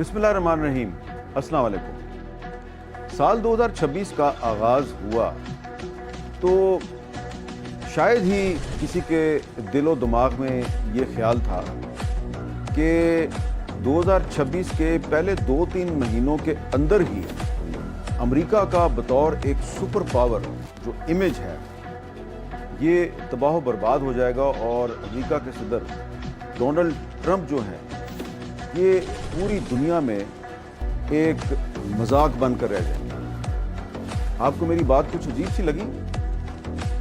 بسم اللہ الرحمن الرحیم۔ السلام علیکم۔ سال 2026 کا آغاز ہوا تو شاید ہی کسی کے دل و دماغ میں یہ خیال تھا کہ 2026 کے پہلے 2-3 مہینوں کے اندر ہی امریکہ کا بطور ایک سپر پاور جو امیج ہے یہ تباہ و برباد ہو جائے گا، اور امریکہ کے صدر ڈونلڈ ٹرمپ جو ہیں یہ پوری دنیا میں ایک مذاق بن کر رہ جائیں گے۔ آپ کو میری بات کچھ عجیب سی لگی؟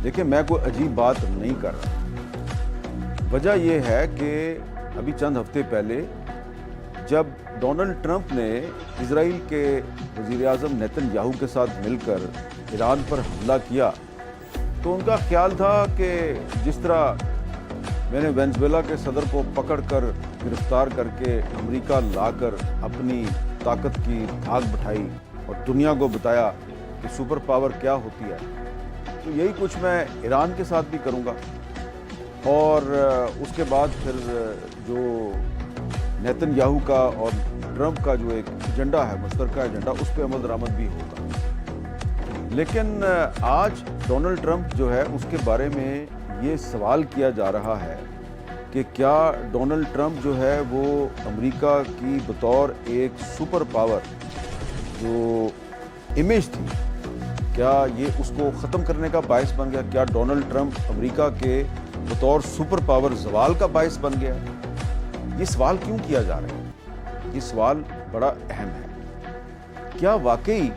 دیکھیں، میں کوئی عجیب بات نہیں کر رہا۔ وجہ یہ ہے کہ ابھی چند ہفتے پہلے جب ڈونلڈ ٹرمپ نے اسرائیل کے وزیر اعظم نیتن یاہو کے ساتھ مل کر ایران پر حملہ کیا تو ان کا خیال تھا کہ جس طرح میں نے وینزویلا کے صدر کو پکڑ کر گرفتار کر کے امریکہ لا کر اپنی طاقت کی دھاک بٹھائی اور دنیا کو بتایا کہ سپر پاور کیا ہوتی ہے، تو یہی کچھ میں ایران کے ساتھ بھی کروں گا، اور اس کے بعد پھر جو نیتن یاہو کا اور ٹرمپ کا جو ایک ایجنڈا ہے، مشترکہ ایجنڈا، اس پہ عمل درآمد بھی ہوگا۔ لیکن آج ڈونلڈ ٹرمپ جو ہے اس کے بارے میں یہ سوال کیا جا رہا ہے کہ کیا ڈونلڈ ٹرمپ جو ہے وہ امریکہ کی بطور ایک سپر پاور جو امیج تھی، کیا یہ اس کو ختم کرنے کا باعث بن گیا؟ کیا ڈونلڈ ٹرمپ امریکہ کے بطور سپر پاور زوال کا باعث بن گیا؟ یہ سوال کیوں کیا جا رہا ہے؟ یہ سوال بڑا اہم ہے۔ کیا واقعی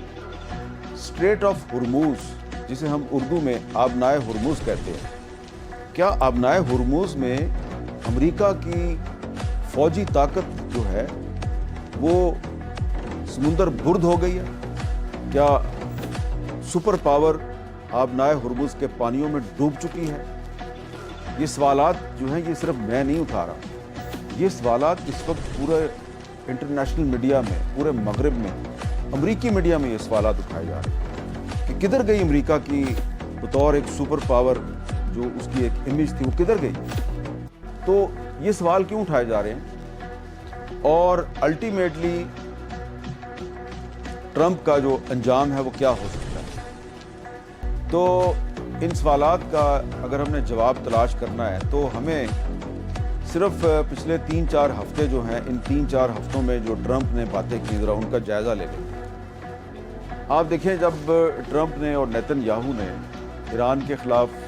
اسٹریٹ آف ہرموز، جسے ہم اردو میں آبنائے ہرموز کہتے ہیں، کیا آبنائے ہرموز میں امریکہ کی فوجی طاقت جو ہے وہ سمندر برد ہو گئی ہے؟ کیا سپر پاور آبنائے ہرموز کے پانیوں میں ڈوب چکی ہے؟ یہ سوالات جو ہیں یہ صرف میں نہیں اٹھا رہا، یہ سوالات اس وقت پورے انٹرنیشنل میڈیا میں، پورے مغرب میں، امریکی میڈیا میں یہ سوالات اٹھائے جا رہے ہیں کہ کدھر گئی امریکہ کی بطور ایک سپر پاور جو اس کی ایک امیج تھی، وہ کدھر گئی؟ تو یہ سوال کیوں اٹھائے جا رہے ہیں، اور الٹیمیٹلی ٹرمپ کا جو انجام ہے وہ کیا ہو سکتا ہے؟ تو ان سوالات کا اگر ہم نے جواب تلاش کرنا ہے تو ہمیں صرف پچھلے 3-4 ہفتے جو ہیں، ان 3-4 ہفتوں میں جو ٹرمپ نے باتیں کی، ذرا ان کا جائزہ لے لیں۔ آپ دیکھیں، جب ٹرمپ نے اور نیتن یاہو نے ایران کے خلاف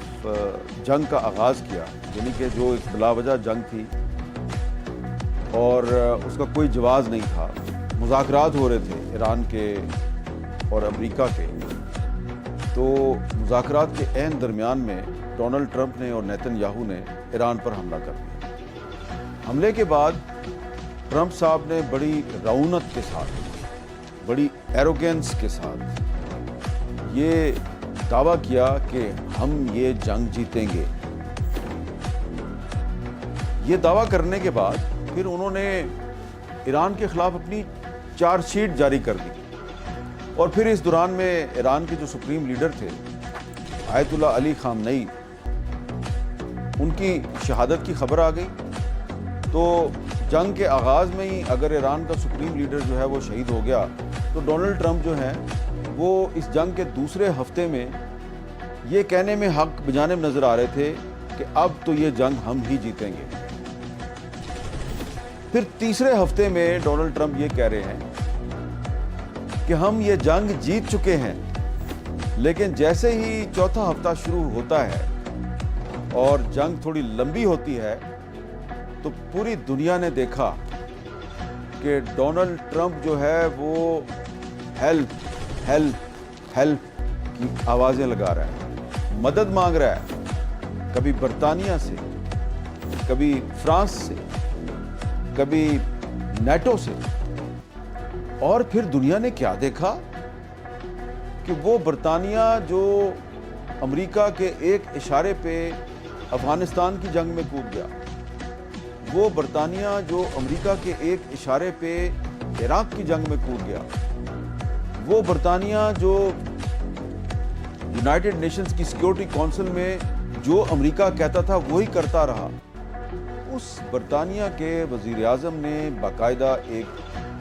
جنگ کا آغاز کیا، یعنی کہ جو ایک بلا وجہ جنگ تھی اور اس کا کوئی جواز نہیں تھا، مذاکرات ہو رہے تھے ایران کے اور امریکہ کے، تو مذاکرات کے عین درمیان میں ڈونلڈ ٹرمپ نے اور نیتن یاہو نے ایران پر حملہ کر دیا۔ حملے کے بعد ٹرمپ صاحب نے بڑی رعونت کے ساتھ، بڑی ایروگینس کے ساتھ یہ دعویٰ کیا کہ ہم یہ جنگ جیتیں گے۔ یہ دعویٰ کرنے کے بعد پھر انہوں نے ایران کے خلاف اپنی چارج شیٹ جاری کر دی، اور پھر اس دوران میں ایران کے جو سپریم لیڈر تھے آیت اللہ علی خامنئی، ان کی شہادت کی خبر آ گئی۔ تو جنگ کے آغاز میں ہی اگر ایران کا سپریم لیڈر جو ہے وہ شہید ہو گیا تو ڈونلڈ ٹرمپ جو ہیں وہ اس جنگ کے دوسرے ہفتے میں یہ کہنے میں حق بجانب نظر آ رہے تھے کہ اب تو یہ جنگ ہم ہی جیتیں گے۔ پھر تیسرے ہفتے میں ڈونلڈ ٹرمپ یہ کہہ رہے ہیں کہ ہم یہ جنگ جیت چکے ہیں، لیکن جیسے ہی چوتھا ہفتہ شروع ہوتا ہے اور جنگ تھوڑی لمبی ہوتی ہے تو پوری دنیا نے دیکھا کہ ڈونلڈ ٹرمپ جو ہے وہ ہیلپ ہیلپ ہیلپ کی آوازیں لگا رہا ہے، مدد مانگ رہا ہے، کبھی برطانیہ سے، کبھی فرانس سے، کبھی نیٹو سے۔ اور پھر دنیا نے کیا دیکھا کہ وہ برطانیہ جو امریکہ کے ایک اشارے پہ افغانستان کی جنگ میں کود گیا، وہ برطانیہ جو امریکہ کے ایک اشارے پہ عراق کی جنگ میں کود گیا، وہ برطانیہ جو یونائٹڈ نیشنز کی سیکیورٹی کونسل میں جو امریکہ کہتا تھا وہی کرتا رہا، اس برطانیہ کے وزیر اعظم نے باقاعدہ ایک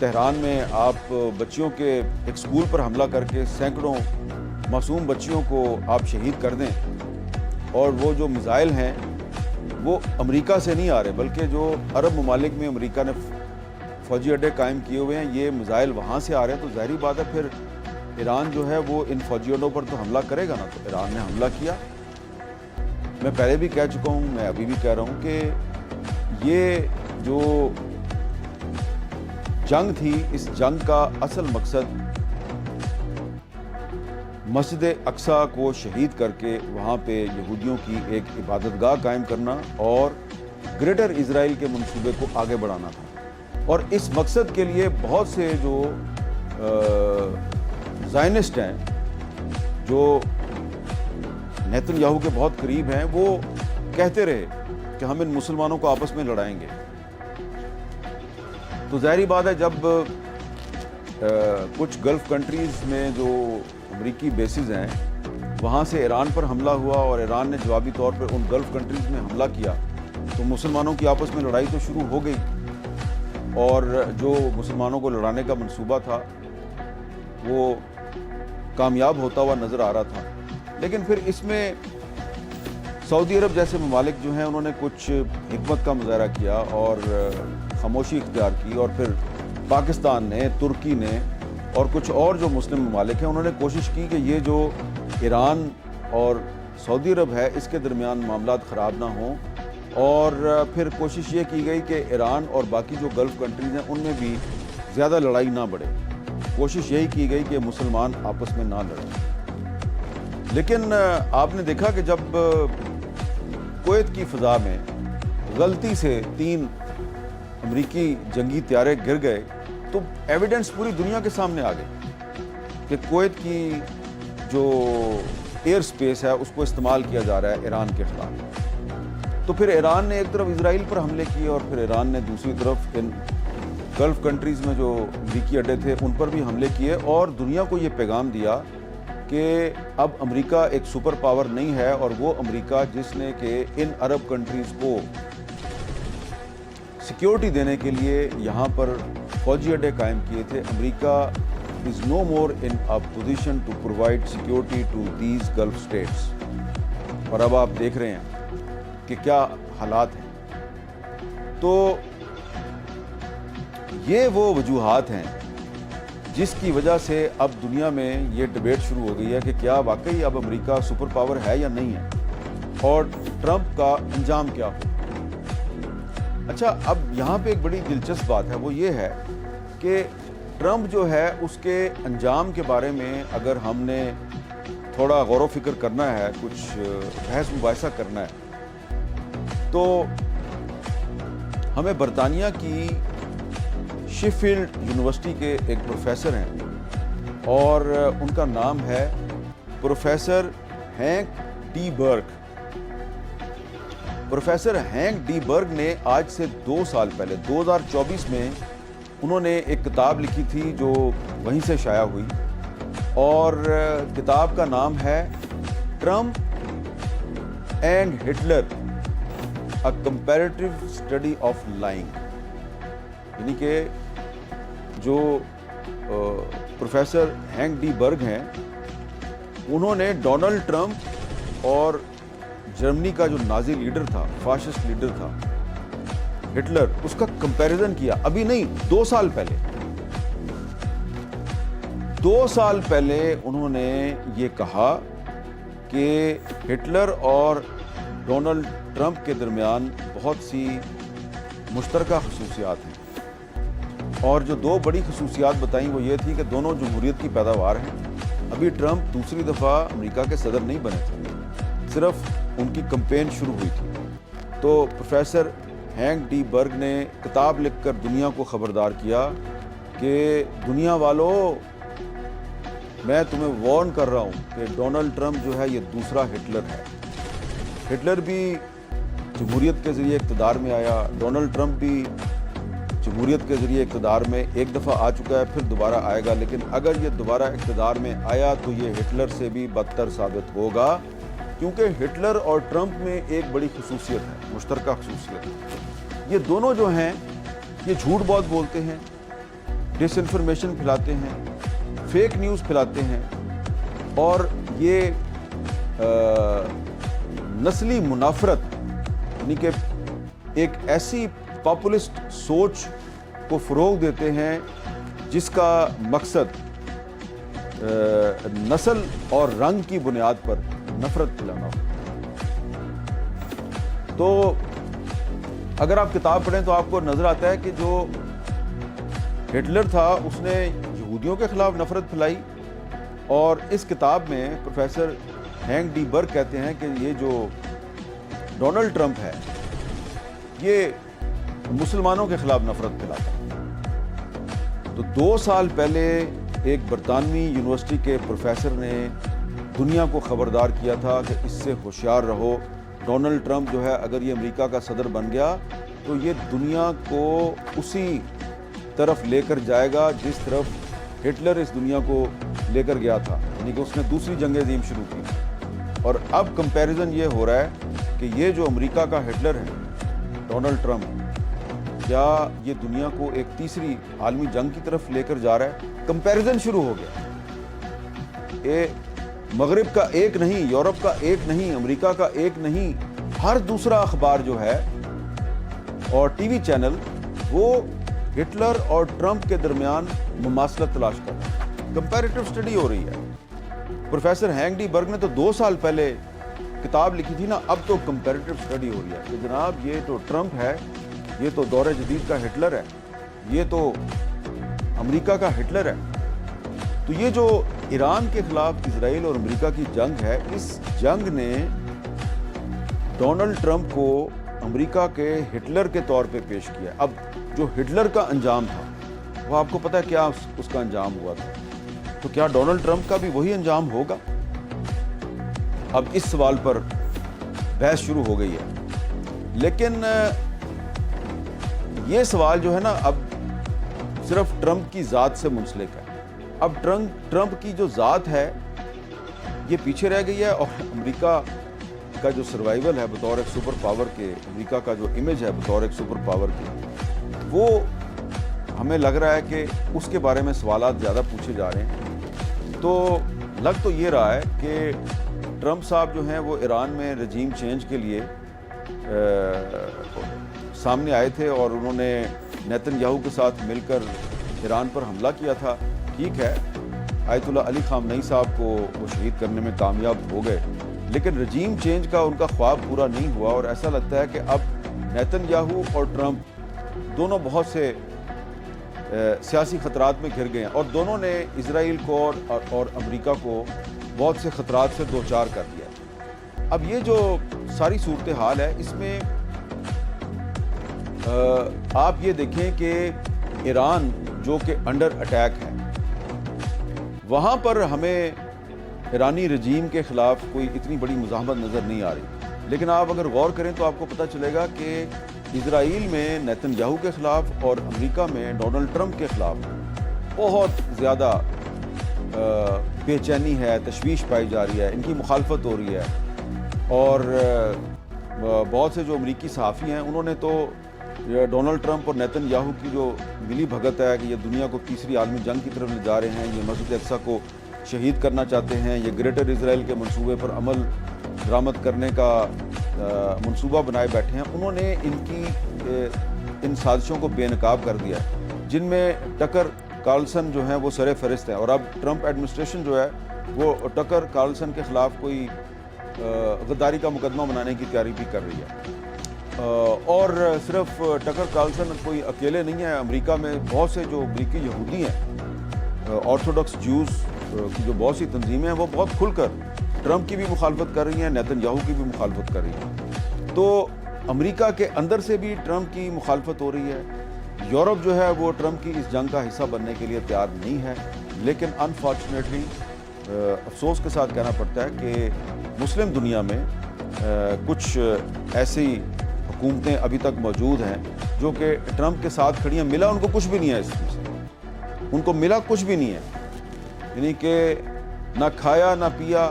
تہران میں آپ بچیوں کے ایک اسکول پر حملہ کر کے سینکڑوں معصوم بچیوں کو آپ شہید کر دیں، اور وہ جو میزائل ہیں وہ امریکہ سے نہیں آ رہے بلکہ جو عرب ممالک میں امریکہ نے فوجی اڈے قائم کیے ہوئے ہیں، یہ میزائل وہاں سے آ رہے ہیں، تو ظاہری بات ہے پھر ایران جو ہے وہ ان فوجی اڈوں پر تو حملہ کرے گا نا۔ تو ایران نے حملہ کیا۔ میں پہلے بھی کہہ چکا ہوں، میں ابھی بھی کہہ رہا ہوں کہ یہ جو جنگ تھی، اس جنگ کا اصل مقصد مسجد اقصیٰ کو شہید کر کے وہاں پہ یہودیوں کی ایک عبادت گاہ قائم کرنا اور گریٹر اسرائیل کے منصوبے کو آگے بڑھانا تھا۔ اور اس مقصد کے لیے بہت سے جو زائنسٹ ہیں، جو نیتن یاہو کے بہت قریب ہیں، وہ کہتے رہے کہ ہم ان مسلمانوں کو آپس میں لڑائیں گے۔ تو ظاہری بات ہے جب کچھ گلف کنٹریز میں جو امریکی بیسز ہیں وہاں سے ایران پر حملہ ہوا اور ایران نے جوابی طور پر ان گلف کنٹریز میں حملہ کیا، تو مسلمانوں کی آپس میں لڑائی تو شروع ہو گئی، اور جو مسلمانوں کو لڑانے کا منصوبہ تھا وہ کامیاب ہوتا ہوا نظر آ رہا تھا۔ لیکن پھر اس میں سعودی عرب جیسے ممالک جو ہیں انہوں نے کچھ حکمت کا مظاہرہ کیا اور خاموشی اختیار کی، اور پھر پاکستان نے، ترکی نے اور کچھ اور جو مسلم ممالک ہیں انہوں نے کوشش کی کہ یہ جو ایران اور سعودی عرب ہے اس کے درمیان معاملات خراب نہ ہوں، اور پھر کوشش یہ کی گئی کہ ایران اور باقی جو گلف کنٹریز ہیں ان میں بھی زیادہ لڑائی نہ بڑھے۔ کوشش یہی کی گئی کہ مسلمان آپس میں نہ لڑیں۔ لیکن آپ نے دیکھا کہ جب کویت کی فضا میں غلطی سے 3 امریکی جنگی طیارے گر گئے تو ایویڈنس پوری دنیا کے سامنے آ گئی کہ کویت کی جو ایئر سپیس ہے اس کو استعمال کیا جا رہا ہے ایران کے خلاف۔ تو پھر ایران نے ایک طرف اسرائیل پر حملے کیے اور پھر ایران نے دوسری طرف ان گلف کنٹریز میں جو امریکی اڈے تھے ان پر بھی حملے کیے، اور دنیا کو یہ پیغام دیا کہ اب امریکہ ایک سپر پاور نہیں ہے، اور وہ امریکہ جس نے کہ ان عرب کنٹریز کو سیکیورٹی دینے کے لیے یہاں پر فوجی اڈے قائم کیے تھے، امریکہ is no more in a position to provide security to these Gulf states۔ اور اب آپ دیکھ رہے ہیں کہ کیا حالات ہیں۔ تو یہ وہ وجوہات ہیں جس کی وجہ سے اب دنیا میں یہ ڈیبیٹ شروع ہو گئی ہے کہ کیا واقعی اب امریکہ سپر پاور ہے یا نہیں ہے، اور ٹرمپ کا انجام کیا ہو۔ اچھا، اب یہاں پہ ایک بڑی دلچسپ بات ہے، وہ یہ ہے کہ ٹرمپ جو ہے اس کے انجام کے بارے میں اگر ہم نے تھوڑا غور و فکر کرنا ہے، کچھ بحث مباحثہ کرنا ہے، تو ہمیں برطانیہ کی شیفیلڈ یونیورسٹی کے ایک پروفیسر ہیں اور ان کا نام ہے پروفیسر ہینک ڈی برگ۔ پروفیسر ہینک ڈی برگ نے آج سے 2 سال پہلے 2024 میں انہوں نے ایک کتاب لکھی تھی جو وہیں سے شائع ہوئی، اور کتاب کا نام ہے Trump and Hitler a comparative study of lying. یعنی کہ جو پروفیسر ہینک ڈی برگ ہیں انہوں نے ڈونلڈ ٹرمپ اور جرمنی کا جو نازی لیڈر تھا، فاشسٹ لیڈر تھا ہٹلر، اس کا کمپیریزن کیا۔ ابھی نہیں، 2 سال پہلے 2 سال پہلے انہوں نے یہ کہا کہ ہٹلر اور ڈونلڈ ٹرمپ کے درمیان بہت سی مشترکہ خصوصیات ہیں، اور جو 2 بڑی خصوصیات بتائیں وہ یہ تھی کہ دونوں جمہوریت کی پیداوار ہیں۔ ابھی ٹرمپ دوسری دفعہ امریکہ کے صدر نہیں بنے تھے، صرف ان کی کمپین شروع ہوئی تھی۔ تو پروفیسر ہینک ڈی برگ نے کتاب لکھ کر دنیا کو خبردار کیا کہ دنیا والوں، میں تمہیں وارن کر رہا ہوں کہ ڈونلڈ ٹرمپ جو ہے یہ دوسرا ہٹلر ہے۔ ہٹلر بھی جمہوریت کے ذریعے اقتدار میں آیا، ڈونلڈ ٹرمپ بھی جمہوریت کے ذریعے اقتدار میں ایک دفعہ آ چکا ہے، پھر دوبارہ آئے گا، لیکن اگر یہ دوبارہ اقتدار میں آیا تو یہ ہٹلر سے بھی بدتر ثابت ہوگا، کیونکہ ہٹلر اور ٹرمپ میں ایک بڑی خصوصیت ہے، مشترکہ خصوصیت ہے۔ یہ دونوں جو ہیں یہ جھوٹ بہت بولتے ہیں، ڈس انفارمیشن پھیلاتے ہیں، فیک نیوز پھیلاتے ہیں، اور یہ نسلی منافرت یعنی کہ ایک ایسی پاپولسٹ سوچ کو فروغ دیتے ہیں جس کا مقصد نسل اور رنگ کی بنیاد پر نفرت پھیلانا ہو۔ تو اگر آپ کتاب پڑھیں تو آپ کو نظر آتا ہے کہ جو ہٹلر تھا اس نے یہودیوں کے خلاف نفرت پھیلائی، اور اس کتاب میں پروفیسر ہینک ڈی برگ کہتے ہیں کہ یہ جو ڈونلڈ ٹرمپ ہے یہ مسلمانوں کے خلاف نفرت پھیلاتا ہے۔ تو 2 سال پہلے ایک برطانوی یونیورسٹی کے پروفیسر نے دنیا کو خبردار کیا تھا کہ اس سے ہوشیار رہو، ڈونلڈ ٹرمپ جو ہے اگر یہ امریکہ کا صدر بن گیا تو یہ دنیا کو اسی طرف لے کر جائے گا جس طرف ہٹلر اس دنیا کو لے کر گیا تھا، یعنی کہ اس نے دوسری جنگ عظیم شروع کی۔ اور اب کمپیریزن یہ ہو رہا ہے کہ یہ جو امریکہ کا ہٹلر ہے ڈونلڈ ٹرمپ، کیا یہ دنیا کو ایک تیسری عالمی جنگ کی طرف لے کر جا رہا ہے؟ کمپیریزن شروع ہو گیا، مغرب کا ایک نہیں، یورپ کا ایک نہیں، امریکہ کا ایک نہیں، ہر دوسرا اخبار جو ہے اور ٹی وی چینل وہ ہٹلر اور ٹرمپ کے درمیان مماثلت تلاش کر رہا ہے۔ کمپیریٹیو اسٹڈی ہو رہی ہے۔ پروفیسر ہینک ڈی برگ نے تو 2 سال پہلے کتاب لکھی تھی نا، اب تو کمپیریٹیو اسٹڈی ہو رہی ہے کہ جناب یہ تو ٹرمپ ہے، یہ تو دور جدید کا ہٹلر ہے، یہ تو امریکہ کا ہٹلر ہے۔ تو یہ جو ایران کے خلاف اسرائیل اور امریکہ کی جنگ ہے، اس جنگ نے ڈونلڈ ٹرمپ کو امریکہ کے ہٹلر کے طور پہ پیش کیا۔ اب جو ہٹلر کا انجام تھا وہ آپ کو پتہ ہے کیا اس کا انجام ہوا تھا، تو کیا ڈونلڈ ٹرمپ کا بھی وہی انجام ہوگا؟ اب اس سوال پر بحث شروع ہو گئی ہے، لیکن یہ سوال جو ہے نا اب صرف ٹرمپ کی ذات سے منسلک ہے۔ اب ٹرمپ کی جو ذات ہے یہ پیچھے رہ گئی ہے، اور امریکہ کا جو سروائیول ہے بطور ایک سپر پاور کے، امریکہ کا جو امیج ہے بطور ایک سپر پاور کے، وہ ہمیں لگ رہا ہے کہ اس کے بارے میں سوالات زیادہ پوچھے جا رہے ہیں۔ تو لگ تو یہ رہا ہے کہ ٹرمپ صاحب جو ہیں وہ ایران میں رجیم چینج کے لیے سامنے آئے تھے، اور انہوں نے نیتن یاہو کے ساتھ مل کر ایران پر حملہ کیا تھا۔ ٹھیک ہے، آیت اللہ علی خامنئی صاحب کو وہ شہید کرنے میں کامیاب ہو گئے، لیکن رجیم چینج کا ان کا خواب پورا نہیں ہوا، اور ایسا لگتا ہے کہ اب نیتن یاہو اور ٹرمپ دونوں بہت سے سیاسی خطرات میں گھر گئے ہیں، اور دونوں نے اسرائیل کو اور امریکہ کو بہت سے خطرات سے دوچار کر دیا۔ اب یہ جو ساری صورتحال ہے اس میں آپ یہ دیکھیں کہ ایران جو کہ انڈر اٹیک ہے، وہاں پر ہمیں ایرانی رجیم کے خلاف کوئی اتنی بڑی مزاحمت نظر نہیں آ رہی، لیکن آپ اگر غور کریں تو آپ کو پتہ چلے گا کہ اسرائیل میں نیتن یاہو کے خلاف اور امریکہ میں ڈونلڈ ٹرمپ کے خلاف بہت زیادہ بے چینی ہے، تشویش پائی جا رہی ہے، ان کی مخالفت ہو رہی ہے، اور بہت سے جو امریکی صحافی ہیں انہوں نے تو ڈونلڈ ٹرمپ اور نیتن یاہو کی جو ملی بھگت ہے کہ یہ دنیا کو تیسری عالمی جنگ کی طرف لے جا رہے ہیں، یہ مسجد اقصی کو شہید کرنا چاہتے ہیں، یہ گریٹر اسرائیل کے منصوبے پر عمل درآمد کرنے کا منصوبہ بنائے بیٹھے ہیں، انہوں نے ان سازشوں کو بے نقاب کر دیا، جن میں ٹکر کارلسن جو ہیں وہ سر فہرست ہیں، اور اب ٹرمپ ایڈمنسٹریشن جو ہے وہ ٹکر کارلسن کے خلاف کوئی غداری کا مقدمہ بنانے کی تیاری بھی کر رہی ہے۔ اور صرف ٹکر کارلسن کوئی اکیلے نہیں ہیں، امریکہ میں بہت سے جو امریکی یہودی ہیں، آرتھوڈکس جوز کی جو بہت سی تنظیمیں ہیں وہ بہت کھل کر ٹرمپ کی بھی مخالفت کر رہی ہیں، نیتن یاہو کی بھی مخالفت کر رہی ہیں۔ تو امریکہ کے اندر سے بھی ٹرمپ کی مخالفت ہو رہی ہے، یورپ جو ہے وہ ٹرمپ کی اس جنگ کا حصہ بننے کے لیے تیار نہیں ہے، لیکن انفارچونیٹلی افسوس کے ساتھ کہنا پڑتا ہے کہ مسلم دنیا میں کچھ ایسی حکومتیں ابھی تک موجود ہیں جو کہ ٹرمپ کے ساتھ کھڑی ہیں، ملا ان کو کچھ بھی نہیں ہے، اس میں ان کو ملا کچھ بھی نہیں ہے، یعنی کہ نہ کھایا نہ پیا،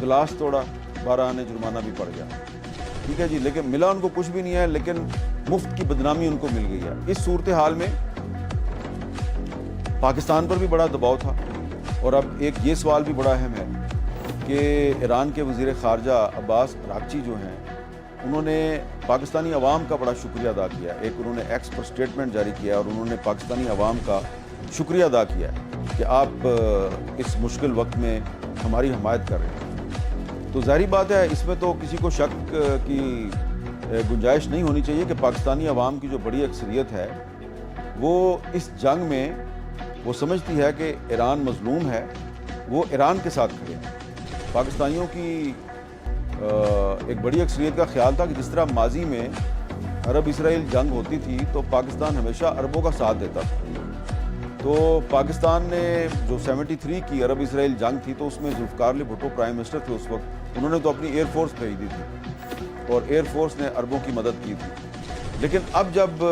گلاس توڑا، 12 آنے جرمانہ بھی پڑ گیا، ٹھیک ہے جی، لیکن ملا ان کو کچھ بھی نہیں ہے، لیکن مفت کی بدنامی ان کو مل گئی ہے۔ اس صورتحال میں پاکستان پر بھی بڑا دباؤ تھا، اور اب ایک یہ سوال بھی بڑا اہم ہے کہ ایران کے وزیر خارجہ عباس اراغچی جو ہیں، انہوں نے پاکستانی عوام کا بڑا شکریہ ادا کیا ہے. ایک انہوں نے ایکس پر سٹیٹمنٹ جاری کیا اور انہوں نے پاکستانی عوام کا شکریہ ادا کیا ہے کہ آپ اس مشکل وقت میں ہماری حمایت کر رہے ہیں. تو ظاہری بات ہے اس میں تو کسی کو شک کی گنجائش نہیں ہونی چاہیے کہ پاکستانی عوام کی جو بڑی اکثریت ہے وہ اس جنگ میں وہ سمجھتی ہے کہ ایران مظلوم ہے، وہ ایران کے ساتھ کھڑے ہیں. پاکستانیوں کی ایک بڑی اکثریت کا خیال تھا کہ جس طرح ماضی میں عرب اسرائیل جنگ ہوتی تھی تو پاکستان ہمیشہ عربوں کا ساتھ دیتا تھا. تو پاکستان نے جو 73 کی عرب اسرائیل جنگ تھی تو اس میں ذوالفقار علی بھٹو پرائم منسٹر تھے اس وقت، انہوں نے تو اپنی ایئر فورس بھیج دی تھی اور ایئر فورس نے عربوں کی مدد کی تھی. لیکن اب جب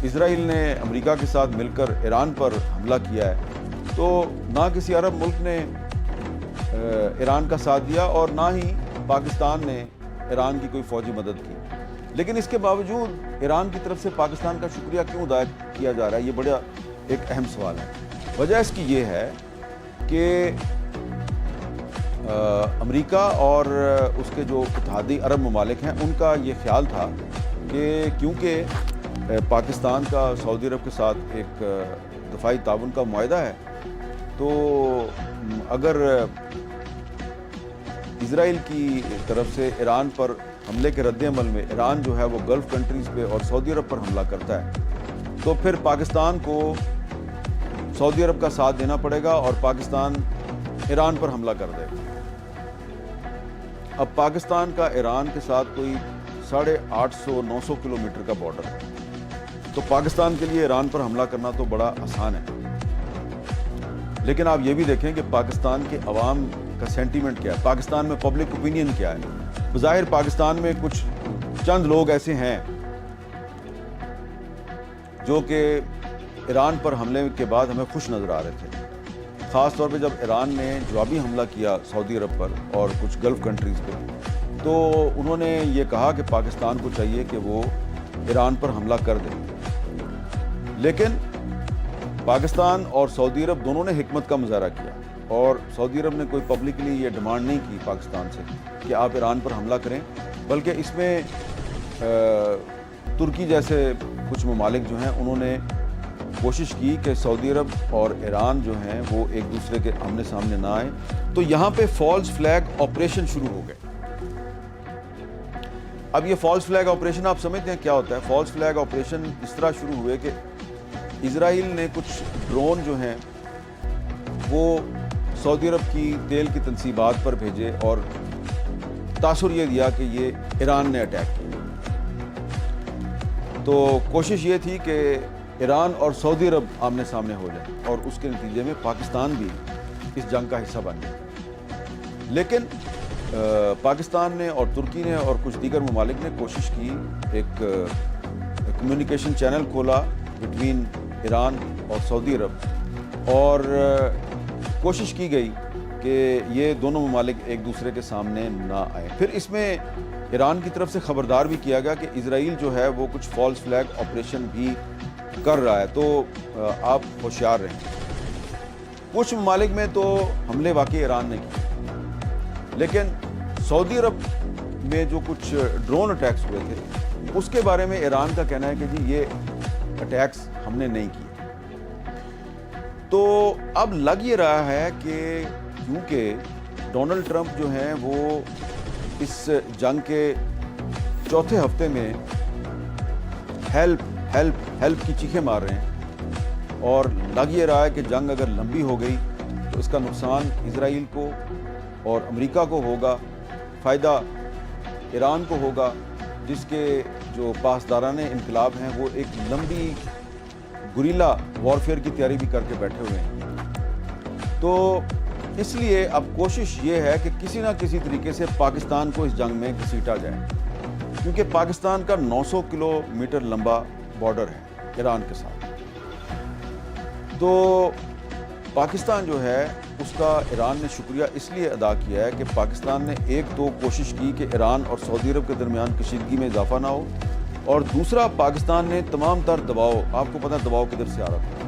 اسرائیل نے امریکہ کے ساتھ مل کر ایران پر حملہ کیا ہے تو نہ کسی عرب ملک نے ایران کا ساتھ دیا اور نہ ہی پاکستان نے ایران کی کوئی فوجی مدد کی. لیکن اس کے باوجود ایران کی طرف سے پاکستان کا شکریہ کیوں ادا کیا جا رہا ہے، یہ بڑا ایک اہم سوال ہے. وجہ اس کی یہ ہے کہ امریکہ اور اس کے جو اتحادی عرب ممالک ہیں ان کا یہ خیال تھا کہ کیونکہ پاکستان کا سعودی عرب کے ساتھ ایک دفاعی تعاون کا معاہدہ ہے، تو اگر اسرائیل کی طرف سے ایران پر حملے کے رد عمل میں ایران جو ہے وہ گلف کنٹریز پہ اور سعودی عرب پر حملہ کرتا ہے تو پھر پاکستان کو سعودی عرب کا ساتھ دینا پڑے گا اور پاکستان ایران پر حملہ کر دے گا. اب پاکستان کا ایران کے ساتھ کوئی 850-900 کلومیٹر کا بارڈر ہے، تو پاکستان کے لیے ایران پر حملہ کرنا تو بڑا آسان ہے. لیکن آپ یہ بھی دیکھیں کہ پاکستان کے عوام کا سینٹیمنٹ کیا ہے، پاکستان میں پبلک اوپینین کیا ہے. بظاہر پاکستان میں کچھ چند لوگ ایسے ہیں جو کہ ایران پر حملے کے بعد ہمیں خوش نظر آ رہے تھے، خاص طور پہ جب ایران نے جوابی حملہ کیا سعودی عرب پر اور کچھ گلف کنٹریز پہ، تو انہوں نے یہ کہا کہ پاکستان کو چاہیے کہ وہ ایران پر حملہ کر دے. لیکن پاکستان اور سعودی عرب دونوں نے حکمت کا مظاہرہ کیا اور سعودی عرب نے کوئی پبلکلی یہ ڈیمانڈ نہیں کی پاکستان سے کہ آپ ایران پر حملہ کریں، بلکہ اس میں ترکی جیسے کچھ ممالک جو ہیں انہوں نے کوشش کی کہ سعودی عرب اور ایران جو ہیں وہ ایک دوسرے کے آمنے سامنے نہ آئیں. تو یہاں پہ فالس فلیگ آپریشن شروع ہو گئے. اب یہ فالس فلیگ آپریشن آپ سمجھتے ہیں کیا ہوتا ہے؟ فالس فلیگ آپریشن اس طرح شروع ہوئے کہ اسرائیل نے کچھ ڈرون جو ہیں وہ سعودی عرب کی تیل کی تنصیبات پر بھیجے اور تاثر یہ دیا کہ یہ ایران نے اٹیک کیا. تو کوشش یہ تھی کہ ایران اور سعودی عرب آمنے سامنے ہو جائیں اور اس کے نتیجے میں پاکستان بھی اس جنگ کا حصہ بن گیا. لیکن پاکستان نے اور ترکی نے اور کچھ دیگر ممالک نے کوشش کی، ایک کمیونیکیشن چینل کھولا بٹوین ایران اور سعودی عرب اور کوشش کی گئی کہ یہ دونوں ممالک ایک دوسرے کے سامنے نہ آئیں. پھر اس میں ایران کی طرف سے خبردار بھی کیا گیا کہ اسرائیل جو ہے وہ کچھ فالس فلیگ آپریشن بھی کر رہا ہے، تو آپ ہوشیار رہیں. کچھ ممالک میں تو حملے واقعی ایران نے کیے، لیکن سعودی عرب میں جو کچھ ڈرون اٹیکس ہوئے تھے اس کے بارے میں ایران کا کہنا ہے کہ جی یہ اٹیکس ہم نے نہیں کیے. تو اب لگ یہ رہا ہے کہ کیونکہ ڈونلڈ ٹرمپ جو ہیں وہ اس جنگ کے چوتھے ہفتے میں ہیلپ ہیلپ ہیلپ کی چیخیں مار رہے ہیں اور لگ یہ رہا ہے کہ جنگ اگر لمبی ہو گئی تو اس کا نقصان اسرائیل کو اور امریکہ کو ہوگا، فائدہ ایران کو ہوگا جس کے جو پاسداران انقلاب ہیں وہ ایک لمبی گریلا وارفیئر کی تیاری بھی کر کے بیٹھے ہوئے ہیں. تو اس لیے اب کوشش یہ ہے کہ کسی نہ کسی طریقے سے پاکستان کو اس جنگ میں گھسیٹا جائے، کیونکہ پاکستان کا 900 کلومیٹر لمبا بارڈر ہے ایران کے ساتھ. تو پاکستان جو ہے اس کا ایران نے شکریہ اس لیے ادا کیا ہے کہ پاکستان نے ایک تو کوشش کی کہ ایران اور سعودی عرب کے درمیان کشیدگی میں اضافہ نہ ہو، اور دوسرا پاکستان نے تمام تر دباؤ، آپ کو پتہ دباؤ کدھر سے آ رہا تھا،